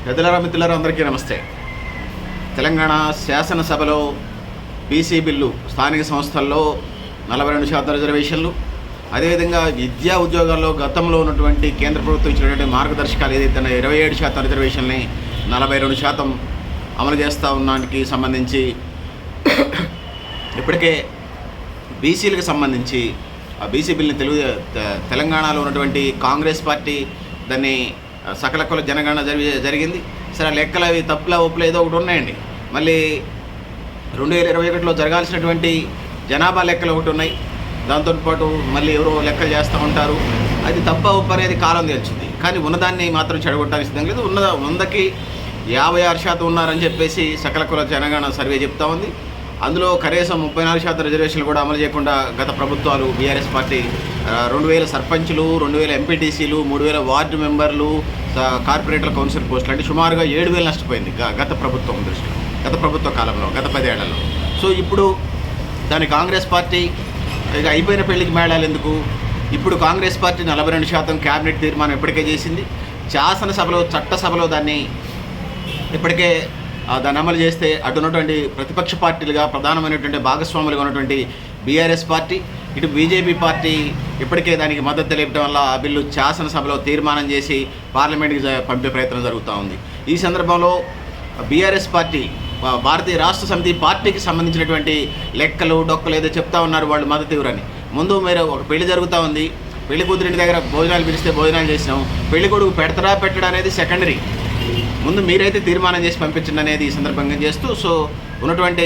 పెద్దలారా మిత్రులారా అందరికీ నమస్తే. తెలంగాణ శాసనసభలో బీసీ బిల్లు, స్థానిక సంస్థల్లో 42% రిజర్వేషన్లు, అదేవిధంగా విద్యా ఉద్యోగాల్లో గతంలో ఉన్నటువంటి కేంద్ర ప్రభుత్వం ఇచ్చినటువంటి మార్గదర్శకాలు ఏదైతే 27% రిజర్వేషన్ని 42% అమలు చేస్తూ ఉన్నానికి సంబంధించి ఇప్పటికే బీసీలకు సంబంధించి ఆ బీసీ బిల్ని తెలంగాణలో ఉన్నటువంటి కాంగ్రెస్ పార్టీ దాన్ని సకల కుల జనగణన జరిగింది. సరే, లెక్కలు అవి తప్పులా ఒప్పులు ఏదో ఒకటి ఉన్నాయండి. మళ్ళీ 2021లో జరగాల్సినటువంటి జనాభా లెక్కలు ఒకటి ఉన్నాయి. దాంతోపాటు మళ్ళీ ఎవరో లెక్కలు చేస్తూ ఉంటారు. అది తప్ప ఒప్పు అనేది కాలం తెలిసింది. కానీ ఉన్నదాన్ని మాత్రం చెడగొట్టాల్సి సిద్ధం లేదు. 100కి 56% ఉన్నారని చెప్పేసి సకల కుల జనగణన సర్వే చెప్తా ఉంది. అందులో కనీసం 34% రిజర్వేషన్లు కూడా అమలు చేయకుండా గత ప్రభుత్వాలు బీఆర్ఎస్ పార్టీ 2000 సర్పంచులు, 2000 ఎంపీటీసీలు, 3000 వార్డు మెంబర్లు, కార్పొరేటర్ కౌన్సిల్ పోస్టులు అంటే సుమారుగా 7000 నష్టపోయింది గత ప్రభుత్వ కాలంలో, గత 10 ఏళ్లలో. సో ఇప్పుడు దాని కాంగ్రెస్ పార్టీ ఇక అయిపోయిన పెళ్లికి మేళాలు ఎందుకు, ఇప్పుడు కాంగ్రెస్ పార్టీ 42% క్యాబినెట్ తీర్మానం ఇప్పటికే చేసింది. శాసనసభలో, చట్టసభలో దాన్ని ఇప్పటికే దాన్ని అమలు చేస్తే అటున్నటువంటి ప్రతిపక్ష పార్టీలుగా ప్రధానమైనటువంటి భాగస్వాములుగా ఉన్నటువంటి బీఆర్ఎస్ పార్టీ, ఇటు బీజేపీ పార్టీ ఇప్పటికే దానికి మద్దతు తెలియడం వల్ల ఆ బిల్లు శాసనసభలో తీర్మానం చేసి పార్లమెంట్కి పంపే ప్రయత్నం జరుగుతూ ఉంది. ఈ సందర్భంలో బీఆర్ఎస్ పార్టీ, భారతీయ రాష్ట్ర సమితి పార్టీకి సంబంధించినటువంటి లెక్కలు డొక్కలు ఏదో చెప్తా ఉన్నారు వాళ్ళు మద్దతు ఇవ్వరని. ముందు మీరు ఒక పెళ్లి జరుగుతూ ఉంది, పెళ్లి కూతురింటి దగ్గర భోజనాలు పిలిస్తే భోజనాలు చేసినాం, పెళ్లి కొడుకు పెట్టడం అనేది సెకండరీ. ముందు మీరైతే తీర్మానం చేసి పంపించండి అనేది ఈ సందర్భంగా చేస్తూ, సో ఉన్నటువంటి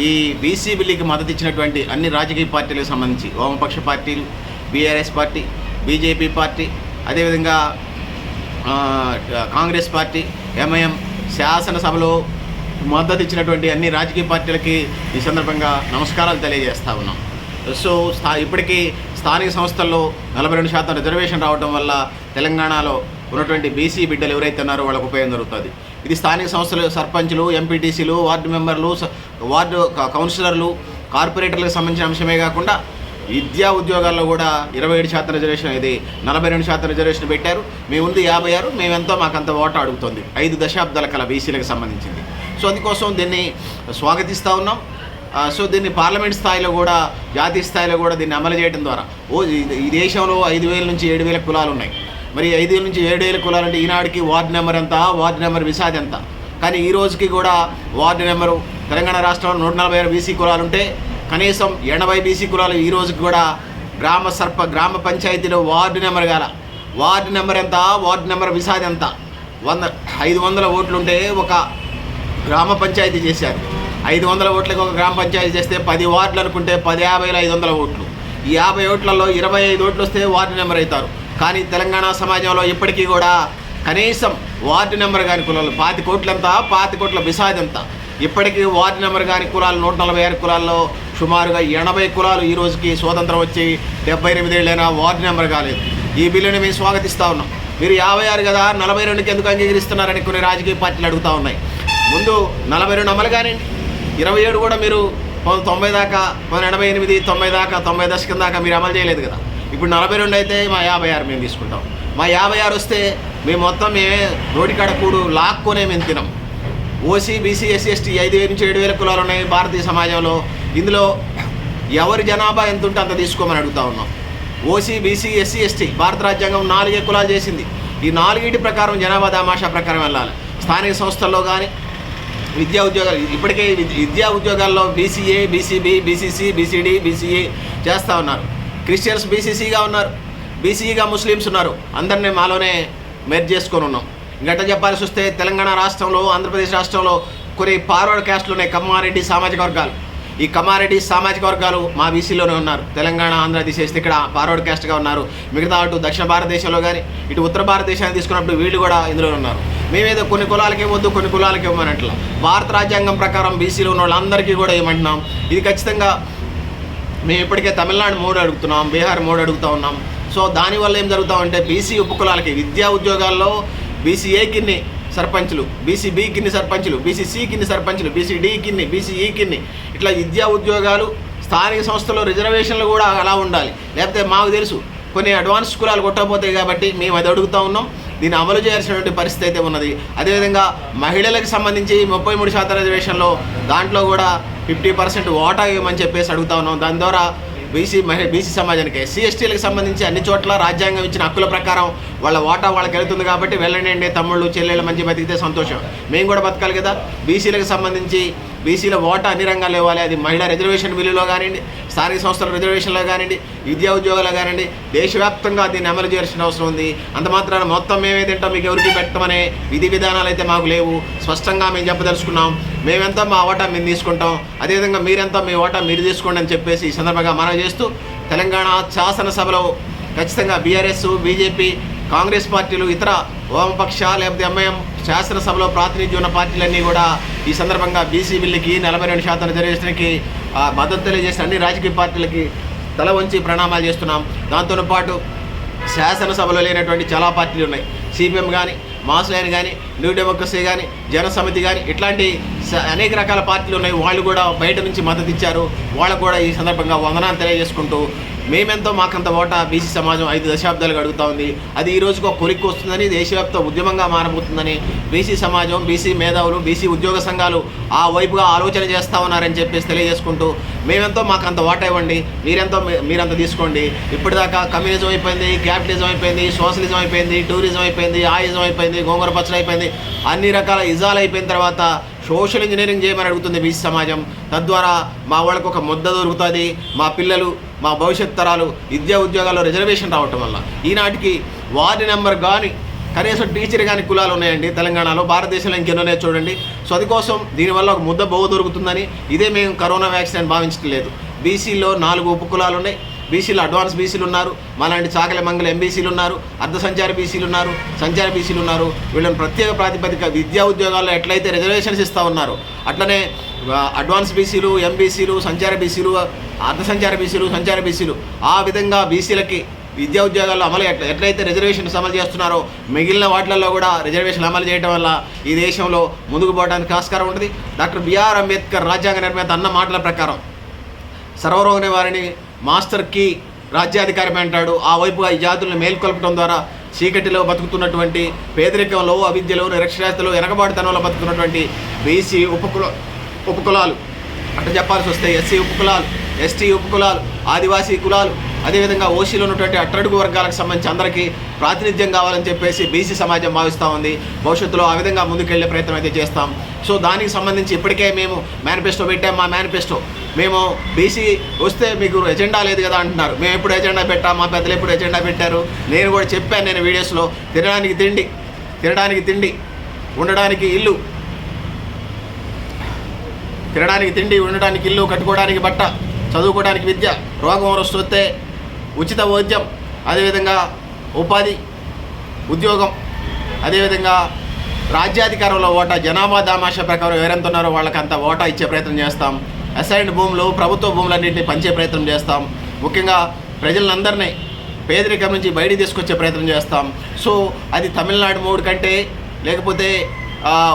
ఈ బీసీ బిల్లుకి మద్దతు ఇచ్చినటువంటి అన్ని రాజకీయ పార్టీలకు సంబంధించి వామపక్ష పార్టీలు, బీఆర్ఎస్ పార్టీ, బీజేపీ పార్టీ, అదేవిధంగా కాంగ్రెస్ పార్టీ, ఎంఐఎం, శాసనసభలో మద్దతు ఇచ్చినటువంటి అన్ని రాజకీయ పార్టీలకి ఈ సందర్భంగా నమస్కారాలు తెలియజేస్తూ ఉన్నాం. సో ఇప్పటికీ స్థానిక సంస్థల్లో 42% రిజర్వేషన్ రావడం వల్ల తెలంగాణలో ఉన్నటువంటి బీసీ బిడ్డలు ఎవరైతే ఉన్నారో వాళ్ళకు ఉపయోగం జరుగుతుంది. ఇది స్థానిక సంస్థలు, సర్పంచులు, ఎంపీటీసీలు, వార్డు మెంబర్లు, వార్డు కౌన్సిలర్లు, కార్పొరేటర్లకు సంబంధించిన అంశమే కాకుండా విద్యా ఉద్యోగాల్లో కూడా 27% రిజర్వేషన్, ఇది 42% రిజర్వేషన్ పెట్టారు. మేము ఉంది 56, మేమెంతో మాకంత ఓటు అడుగుతుంది. 5 దశాబ్దాల కల బీసీలకు సంబంధించింది. సో అందుకోసం దీన్ని స్వాగతిస్తూ ఉన్నాం. సో దీన్ని పార్లమెంట్ స్థాయిలో కూడా, జాతీయ స్థాయిలో కూడా దీన్ని అమలు చేయడం ద్వారా ఈ దేశంలో 5000 నుంచి 7000 కులాలు ఉన్నాయి. మరి 5000 నుంచి 7000 కులాలు అంటే ఈనాడికి వార్డు నెంబర్ ఎంత, వార్డు నెంబర్ విసాది ఎంత. కానీ ఈ రోజుకి కూడా వార్డు నెంబరు తెలంగాణ రాష్ట్రంలో 146 బీసీ కులాలు ఉంటే కనీసం 80 బీసీ కులాలు ఈ రోజుకి కూడా గ్రామ పంచాయతీలో వార్డు నెంబర్ గాల, వార్డు నెంబర్ ఎంత, వార్డు నెంబర్ విసాది ఎంత. 500 ఓట్లుంటే ఒక గ్రామ పంచాయతీ చేశారు. 500 ఓట్లకి ఒక గ్రామ పంచాయతీ చేస్తే 10 వార్డులు అనుకుంటే 10,50,500 ఓట్లు. ఈ 50 ఓట్లలో 25 ఓట్లు వస్తే వార్డు నెంబర్ అవుతారు. కానీ తెలంగాణ సమాజంలో ఇప్పటికీ కూడా కనీసం వార్డు నెంబర్ కాని కులాలు 25 కోట్లంతా, 25 కోట్ల బిసాది ఎంత. ఇప్పటికీ వార్డు నెంబర్ కాని కులాలు 146 కులాల్లో సుమారుగా 80 కులాలు ఈ రోజుకి స్వాతంత్రం వచ్చి 78 ఏళ్ళైనా వార్డు నెంబర్ కాలేదు. ఈ బిల్లుని మేము స్వాగతిస్తూ ఉన్నాం. మీరు 56 కదా, 42కి ఎందుకు అంగీకరిస్తున్నారని కొన్ని రాజకీయ పార్టీలు అడుగుతూ ఉన్నాయి. ముందు 42 అమలు కానివ్వండి, 27 కూడా మీరు 90 దాకా, 88, 90 దాకా, 90 దశకం దాకా మీరు అమలు చేయలేదు కదా. ఇప్పుడు 42 అయితే మా 56 మేము తీసుకుంటాం. మా 56 వస్తే మేము మేమే రోడ్డుకాడ కూడు లాక్కొనే మేము తినాం. ఓసీ, బీసీ, ఎస్సీ, ఎస్టీ 5,000 నుంచి 7,000 కులాలు ఉన్నాయి భారతీయ సమాజంలో. ఇందులో ఎవరి జనాభా ఎంత ఉంటే అంత తీసుకోమని అడుగుతూ ఉన్నాం. ఓసీ, బీసీ, ఎస్సీ, ఎస్టీ భారత రాజ్యాంగం 4 కులాలు చేసింది. ఈ 4 ప్రకారం జనాభా దామాషా ప్రకారం వెళ్ళాలి. స్థానిక సంస్థల్లో కానీ విద్యా ఉద్యోగాలు, ఇప్పటికే విద్యా ఉద్యోగాల్లో BCA, BCB, BCC, BCD, BCA చేస్తూ ఉన్నారు. క్రిస్టియన్స్ బీసీసీగా ఉన్నారు, బీసీఈగా ముస్లిమ్స్ ఉన్నారు. అందరినీ మాలోనే మెర్జ్ చేసుకొని ఉన్నాం. ఇంకట చెప్పాల్సి వస్తే తెలంగాణ రాష్ట్రంలో, ఆంధ్రప్రదేశ్ రాష్ట్రంలో కొన్ని ఫార్వర్డ్ క్యాస్ట్లు ఉన్నాయి, కమ్మారెడ్డి సామాజిక వర్గాలు. ఈ కమ్మారెడ్డి సామాజిక వర్గాలు మా బీసీలోనే ఉన్నారు. తెలంగాణ, ఆంధ్ర తీసేస్తే ఇక్కడ ఫార్వర్డ్ క్యాస్ట్గా ఉన్నారు. మిగతా అటు దక్షిణ భారతదేశంలో కానీ ఇటు ఉత్తర భారతదేశాన్ని తీసుకున్నప్పుడు వీళ్ళు కూడా ఇందులో ఉన్నారు. మేమేదో కొన్ని కులాలకి ఇవ్వద్దు, కొన్ని కులాలకి ఇవ్వమన్నట్లా. భారత రాజ్యాంగం ప్రకారం బీసీలో ఉన్న వాళ్ళందరికీ కూడా ఇవ్వమంటున్నాం. ఇది ఖచ్చితంగా మేము ఇప్పటికే తమిళనాడు 3 అడుగుతున్నాం, బీహార్ 3 అడుగుతూ ఉన్నాం. సో దానివల్ల ఏం జరుగుతామంటే బీసీ ఉపకులాలకి విద్యా ఉద్యోగాల్లో బీసీఏ కిన్ని సర్పంచులు, బీసీబీ కిన్ని సర్పంచులు, బీసీసీ కిన్ని సర్పంచులు, బీసీడీ కిన్ని, బీసీఈ కిన్ని, ఇట్లా విద్యా ఉద్యోగాలు, స్థానిక సంస్థల్లో రిజర్వేషన్లు కూడా అలా ఉండాలి. లేకపోతే మాకు తెలుసు కొన్ని అడ్వాన్స్ కులాలు కొట్టకపోతాయి కాబట్టి మేము అది అడుగుతూ ఉన్నాం. దీన్ని అమలు చేయాల్సినటువంటి పరిస్థితి అయితే ఉన్నది. అదేవిధంగా మహిళలకు సంబంధించి 33% రిజర్వేషన్లో దాంట్లో కూడా 50% వాటా ఇవ్వమని చెప్పేసి అడుగుతా ఉన్నాం. దాని ద్వారా బీసీ సమాజానికి ఎస్సీ/ఎస్టీలకు సంబంధించి అన్ని చోట్ల రాజ్యాంగం ఇచ్చిన హక్కుల ప్రకారం వాళ్ళ వాటా వాళ్ళకి వెళ్తుంది కాబట్టి వెళ్ళండి తమ్ముళ్ళు చెల్లెళ్ళు మంచి బతికితే సంతోషం, మేము కూడా బతకాలి కదా. బీసీలకు సంబంధించి బీసీల వాటా అన్ని రంగాల్లో ఇవ్వాలి. అది మహిళా రిజర్వేషన్ బిల్లులో కానివ్వండి, స్థానిక సంస్థల రిజర్వేషన్లో కానివ్వండి, విద్యా ఉద్యోగాల్లో కానివ్వండి, దేశవ్యాప్తంగా దీన్ని అమలు చేయాల్సిన అవసరం ఉంది. అంత మాత్రాన మొత్తం మేమే తింటాం మీకు ఎవరికి పెట్టమనే విధి విధానాలు అయితే మాకు లేవు. స్పష్టంగా మేము చెప్పదలుచుకున్నాం, మేమెంతో మా వాటా మేము తీసుకుంటాం, అదేవిధంగా మీరెంతో మీ వాటా మీరు తీసుకోండి అని చెప్పేసి ఈ సందర్భంగా మనం చేస్తూ తెలంగాణ శాసనసభలో ఖచ్చితంగా బీఆర్ఎస్, బీజేపీ, కాంగ్రెస్ పార్టీలు, ఇతర వామపక్ష లేకపోతే ఎంఐఎం శాసనసభలో ప్రాతినిధ్యం ఉన్న పార్టీలన్నీ కూడా ఈ సందర్భంగా బీసీ బిల్లుకి 42% రిజర్వేషన్కి మద్దతు తెలియజేసిన అన్ని రాజకీయ పార్టీలకి తల వంచి ప్రణామాలు చేస్తున్నాం. దాంతో పాటు శాసనసభలో లేనటువంటి చాలా పార్టీలు ఉన్నాయి. సిపిఎం కానీ, మాస్ లైన్ కానీ, న్యూ డెమోక్రసీ కానీ, జనసమితి కానీ, ఇట్లాంటి అనేక రకాల పార్టీలు ఉన్నాయి. వాళ్ళు కూడా బయట నుంచి మద్దతు ఇచ్చారు. వాళ్ళకు కూడా ఈ సందర్భంగా వందనాలు తెలియజేసుకుంటూ మేమెంతో మాకంత ఓటా బీసీ సమాజం 5 దశాబ్దాలుగా అడుగుతూ ఉంది. అది ఈ రోజుకు ఒక కొలిక్కి వస్తుందని, దేశవ్యాప్త ఉద్యమంగా మారబోతుందని బీసీ సమాజం, బీసీ మేధావులు, బీసీ ఉద్యోగ సంఘాలు ఆ వైపుగా ఆలోచన చేస్తూ ఉన్నారని చెప్పేసి తెలియజేసుకుంటూ మేమెంతో మాకంత ఓటా ఇవ్వండి, మీరంత తీసుకోండి. ఇప్పటిదాకా కమ్యూనిజం అయిపోయింది, క్యాపిటలిజం అయిపోయింది, సోషలిజం అయిపోయింది, టూరిజం అయిపోయింది, ఆయిజం అయిపోయింది, గోంగూర పచ్చడి అయిపోయింది, అన్ని రకాల ఇజాలు అయిపోయిన తర్వాత సోషల్ ఇంజనీరింగ్ చేయమని అడుగుతుంది బీసీ సమాజం. తద్వారా మా వాళ్ళకు ఒక ముద్ద దొరుకుతుంది. మా పిల్లలు, మా భవిష్యత్ తరాలు విద్యా ఉద్యోగాల్లో రిజర్వేషన్ రావటం వల్ల ఈనాటికి వార్డు నెంబర్ కానీ కనీసం టీచర్ కానీ కులాలు ఉన్నాయండి తెలంగాణలో. భారతదేశంలో ఇంకెన్నోనే చూడండి. సో అందుకోసం దీనివల్ల ఒక ముద్ద బొవ్వ దొరుకుతుందని ఇదే మేము కరోనా వ్యాక్సిన్ అని భావించడం లేదు. బీసీలో 4 ఉపకులాలు ఉన్నాయి. బీసీలు అడ్వాన్స్ బీసీలు ఉన్నారు, మాలాంటి చాకలి మంగళ ఎంబీసీలు ఉన్నారు, అర్ధ సంచార బీసీలు ఉన్నారు, సంచార బీసీలు ఉన్నారు. వీళ్ళని ప్రత్యేక ప్రాతిపదిక విద్యా ఉద్యోగాల్లో ఎట్లయితే రిజర్వేషన్స్ ఇస్తూ ఉన్నారో అట్లనే అడ్వాన్స్ బీసీలు, ఎంబీసీలు, సంచార బీసీలు, అర్ధ సంచార బీసీలు, సంచార బీసీలు ఆ విధంగా బీసీలకి విద్యా ఉద్యోగాల్లో అమలు ఎట్లయితే రిజర్వేషన్స్ అమలు చేస్తున్నారో మిగిలిన వాటిలలో కూడా రిజర్వేషన్ అమలు చేయడం వల్ల ఈ దేశంలో ముందుకు పోవడానికి ఆస్కారం ఉంటుంది. డాక్టర్ బిఆర్ అంబేద్కర్ రాజ్యాంగ నిర్మాత అన్న మాటల ప్రకారం సర్వరోగ వారిని మాస్టర్కి రాజ్యాధికారం అంటాడు. ఆ వైపుగా ఈ జాతులను మేల్కొల్పడం ద్వారా చీకటిలో బతుకుతున్నటువంటి, పేదరికంలో, అవిద్యలో, నిరక్షరాస్యతలో, వెనకబాటుతనంలో బతుకుతున్నటువంటి బీసీ ఉపకులాలు అంటే చెప్పాల్సి వస్తే ఎస్సీ ఉపకులాలు, ఎస్టీ ఉపకులాలు, ఆదివాసీ కులాలు, అదేవిధంగా ఓసీలో ఉన్నటువంటి అట్టడుగు వర్గాలకు సంబంధించి అందరికీ ప్రాతినిధ్యం కావాలని చెప్పేసి బీసీ సమాజం భావిస్తూ ఉంది. భవిష్యత్తులో ఆ విధంగా ముందుకెళ్లే ప్రయత్నం అయితే చేస్తాం. సో దానికి సంబంధించి ఇప్పటికే మేము మేనిఫెస్టో పెట్టాం. మా మేనిఫెస్టో మేము బీసీ వస్తే మీకు ఎజెండా లేదు కదా అంటున్నారు. మేము ఎప్పుడు ఎజెండా పెట్టాం, మా పెద్దలు ఎప్పుడు ఎజెండా పెట్టారు. నేను కూడా చెప్పాను, నేను వీడియోస్లో తినడానికి తిండి, ఉండడానికి ఇల్లు, ఉండడానికి ఇల్లు, కట్టుకోవడానికి బట్ట, చదువుకోవడానికి విద్య, రోగం వస్తే ఉచిత వైద్యం, అదేవిధంగా ఉపాధి, ఉద్యోగం, అదేవిధంగా రాజ్యాధికారంలో ఓటా, జనాభా దామాషా ప్రకారం ఎవరెంత ఉన్నారో వాళ్ళకంత ఓటా ఇచ్చే ప్రయత్నం చేస్తాం. అసైన్డ్ భూములు, ప్రభుత్వ భూములన్నింటినీ పంచే ప్రయత్నం చేస్తాం. ముఖ్యంగా ప్రజలందరినీ పేదరికం నుంచి బయటికి తీసుకొచ్చే ప్రయత్నం చేస్తాం. సో అది తమిళనాడు మోడ్ కంటే లేకపోతే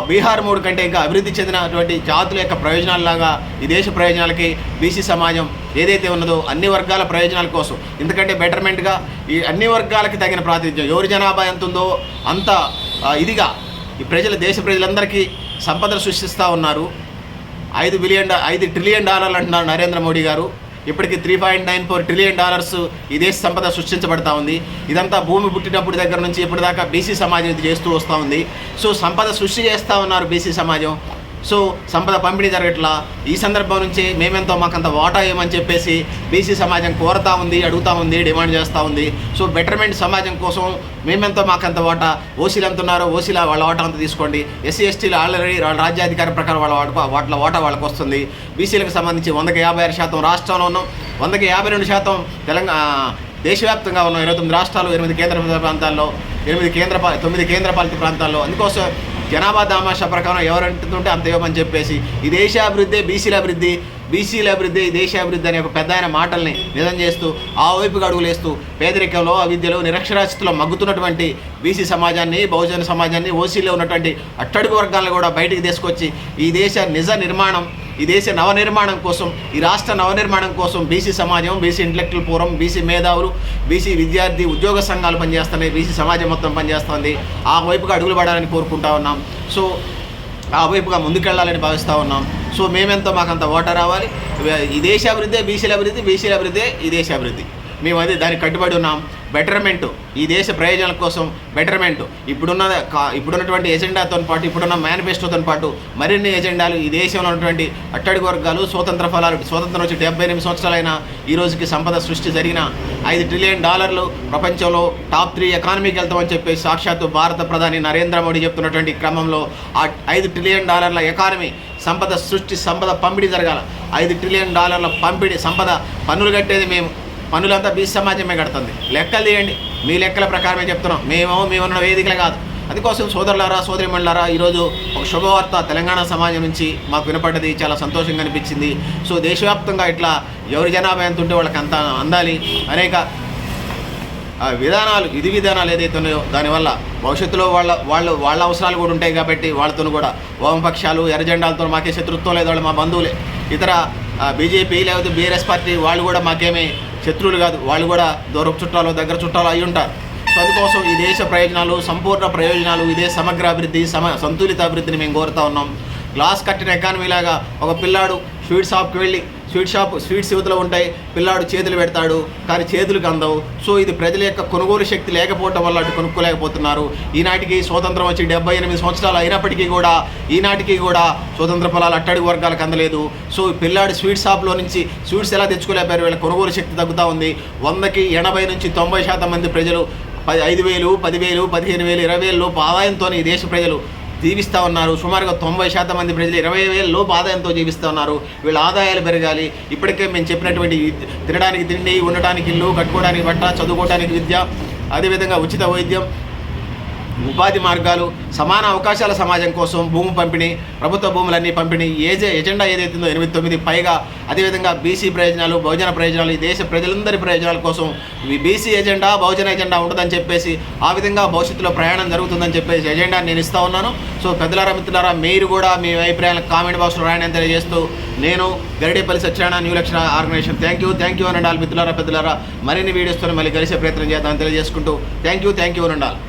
బీహార్ మోడ్ కంటే ఇంకా అభివృద్ధి చెందినటువంటి జాతుల యొక్క ప్రయోజనాలలాగా ఈ దేశ ప్రయోజనాలకి బీసీ సమాజం ఏదైతే ఉన్నదో అన్ని వర్గాల ప్రయోజనాల కోసం ఎందుకంటే బెటర్మెంట్గా ఈ అన్ని వర్గాలకి తగిన ప్రాతినిధ్యం ఎవరి జనాభా ఎంత ఉందో అంత ఇదిగా ఈ దేశ ప్రజలందరికీ సంపదను సృష్టిస్తూ ఉన్నారు. $5 ట్రిలియన్ అంటున్నారు నరేంద్ర మోడీ గారు. ఇప్పటికి $3.94 ట్రిలియన్ ఈ దేశ సంపద సృష్టించబడతా ఉంది. ఇదంతా భూమి పుట్టినప్పుడు దగ్గర నుంచి ఇప్పటిదాకా బీసీ సమాజం ఇది చేస్తూ వస్తూ ఉంది. సో సంపద సృష్టి చేస్తూ ఉన్నారు బీసీ సమాజం. సో సంపద పంపిణీ జరగట్లా. ఈ సందర్భం నుంచి మేమెంతో మాకంత వాటా ఏమని చెప్పేసి బీసీ సమాజం కోరుతూ ఉంది, అడుగుతూ ఉంది, డిమాండ్ చేస్తూ ఉంది. సో బెటర్మెంట్ సమాజం కోసం మేమెంతో మాకంత వాటా, ఓసీలు ఎంత ఉన్నారో ఓసీల వాళ్ళ వాటా అంతా తీసుకోండి. ఎస్సీ ఎస్టీలు ఆల్రెడీ వాళ్ళ రాజ్యాధికారం ప్రకారం వాటిల వాటా వాళ్ళకి వస్తుంది. బీసీలకు సంబంధించి 100కి 56% రాష్ట్రంలో ఉన్నాం, 100కి 52% తెలంగాణ దేశవ్యాప్తంగా ఉన్న 29 రాష్ట్రాలు, 8 కేంద్రపాలిత ప్రాంతాల్లో, 9 కేంద్రపాలిత ప్రాంతాల్లో. అందుకోసం జనాభా దామాషా ప్రకారం ఎవరంటుంటే అంత ఇవ్వమని చెప్పేసి ఈ దేశాభివృద్ధి బీసీల అభివృద్ధి ఈ దేశాభివృద్ధి అనే ఒక పెద్ద ఆయన మాటల్ని నిజం చేస్తూ ఆ వైపుగా అడుగులేస్తూ పేదరికంలో, అవిద్యలో, నిరక్షరాస్యతలో మగ్గుతున్నటువంటి బీసీ సమాజాన్ని, బహుజన సమాజాన్ని, ఓసీలో ఉన్నటువంటి అట్టడుగు వర్గాలను కూడా బయటికి తీసుకొచ్చి ఈ దేశ నిజ నిర్మాణం ఈ దేశ నవనిర్మాణం కోసం, ఈ రాష్ట్ర నవనిర్మాణం కోసం బీసీ సమాజం, బీసీ ఇంటలెక్చువల్ ఫోరం, బీసీ మేధావులు, బీసీ విద్యార్థి ఉద్యోగ సంఘాలు పనిచేస్తున్నాయి, బీసీ సమాజం మొత్తం పనిచేస్తుంది. ఆ వైపుగా అడుగులు పడాలని కోరుకుంటా ఉన్నాం. సో ఆ వైపుగా ముందుకెళ్ళాలని భావిస్తూ ఉన్నాం. సో మేమెంతో మాకంత ఓటర్ రావాలి. ఈ దేశ అభివృద్ధి బీసీల అభివృద్ధి, బీసీల అభివృద్ధి ఈ దేశ అభివృద్ధి. మేము అది దానికి కట్టుబడి ఉన్నాం. బెటర్మెంట్, ఈ దేశ ప్రయోజనాల కోసం బెటర్మెంట్, ఇప్పుడున్నటువంటి ఎజెండాతో పాటు, ఇప్పుడున్న మేనిఫెస్టోతో పాటు మరిన్ని ఎజెండాలు ఈ దేశంలో ఉన్నటువంటి అట్టడుగు వర్గాలు, స్వతంత్ర ఫలాలు, స్వతంత్రం వచ్చి 78 సంవత్సరాలైన ఈ రోజుకి సంపద సృష్టి జరిగిన $5 ట్రిలియన్ ప్రపంచంలో టాప్ 3 ఎకానమీకి వెళ్తామని చెప్పి సాక్షాత్తు భారత ప్రధాని నరేంద్ర మోడీ చెప్తున్నటువంటి క్రమంలో ఆ $5 ట్రిలియన్ ఎకానమీ సంపద సృష్టి, సంపద పంపిణీ జరగాల. $5 ట్రిలియన్ పంపిణీ సంపద పన్నులు కట్టేది మేము, పన్నులంతా బీసీ సమాజమే కడుతుంది. లెక్కలు తీయండి, మీ లెక్కల ప్రకారమే చెప్తున్నాం. మేమున్న వేదికలే కాదు. అందుకోసం సోదరులారా, సోదరిమణులారా, ఈరోజు ఒక శుభవార్త తెలంగాణ సమాజం నుంచి మాకు వినపడ్డది. చాలా సంతోషంగా అనిపించింది. సో దేశవ్యాప్తంగా ఇట్లా ఎవరి జనాభా ఎంత ఉంటే వాళ్ళకి అంత అందాలి. అనేక విధి విధానాలు ఏదైతే ఉన్నాయో దానివల్ల భవిష్యత్తులో వాళ్ళ అవసరాలు కూడా ఉంటాయి. కాబట్టి వాళ్ళతో కూడా వామపక్షాలు, ఎర్రజెండాలతో మాకే శత్రుత్వం లేదు. వాళ్ళు మా బంధువులే. ఇతర బీజేపీ లేకపోతే బీఆర్ఎస్ పార్టీ వాళ్ళు కూడా మాకేమీ శత్రువులు కాదు. వాళ్ళు కూడా దూరపు చుట్టాలు, దగ్గర చుట్టాలు అయి ఉంటారు. సో అందుకోసం ఈ దేశ ప్రయోజనాలు, సంపూర్ణ ప్రయోజనాలు, ఇదే సమగ్ర అభివృద్ధి, సంతులిత అభివృద్ధిని మేము కోరుతా ఉన్నాం. గ్లాస్ కట్టిన ఎకానమీ లాగా ఒక పిల్లాడు స్వీట్ షాప్కి వెళ్ళి స్వీట్స్ యువతలో ఉంటాయి, పిల్లాడు చేతులు పెడతాడు కానీ చేతులకు అందవు. సో ఇది ప్రజల యొక్క కొనుగోలు శక్తి లేకపోవడం వల్ల అటు కొనుక్కోలేకపోతున్నారు. ఈనాటికి స్వాతంత్రం వచ్చి 78 సంవత్సరాలు అయినప్పటికీ కూడా ఈనాటికి కూడా స్వతంత్ర ఫలాలు అట్టడుగు వర్గాలకు అందలేదు. సో పిల్లాడు స్వీట్ షాప్లో నుంచి స్వీట్స్ ఎలా తెచ్చుకోలేపారు? వీళ్ళ కొనుగోలు శక్తి తగ్గుతూ ఉంది. 100కి 80 నుంచి 90% మంది ప్రజలు 5,000, 10,000, 15,000, 20,000 లోపు ఆదాయంతో ఈ దేశ ప్రజలు జీవిస్తూ ఉన్నారు. సుమారుగా 90% మంది ప్రజలు 20,000 లోపు ఆదాయంతో జీవిస్తూ ఉన్నారు. వీళ్ళ ఆదాయాలు పెరగాలి. ఇప్పటికే మేము చెప్పినటువంటి తినడానికి తిండి, ఉండటానికి ఇల్లు, కట్టుకోవడానికి బట్ట, చదువుకోవడానికి విద్య, అదేవిధంగా ఉచిత వైద్యం, ఉపాధి మార్గాలు, సమాన అవకాశాల సమాజం కోసం భూమి పంపిణీ, ప్రభుత్వ భూములన్నీ పంపిణీ, ఎజెండా ఏదైతుందో 89 పైగా, అదేవిధంగా బీసీ ప్రయోజనాలు, బహుజన ప్రయోజనాలు, ఈ దేశ ప్రజలందరి ప్రయోజనాల కోసం ఈ బీసీ ఎజెండా, బహుజన ఎజెండా ఉంటుందని చెప్పేసి, ఆ విధంగా భవిష్యత్తులో ప్రయాణం జరుగుతుందని చెప్పేసి ఎజెండా నేను ఇస్తూ ఉన్నాను. సో పెద్దలారా, మిత్రులారా, మీరు కూడా మీ అభిప్రాయాలను కామెంట్ బాక్స్లో రాయని తెలియజేస్తూ, నేను Garidepalli Satyanarayana new lecturer organization thank you అనండాలి. మిత్రులారా, పెద్దలారా, మరిన్ని వీడియోస్తో మళ్ళీ కలిసే ప్రయత్నం చేద్దామని తెలియజేసుకుంటూ థ్యాంక్ యూ అనండాలి.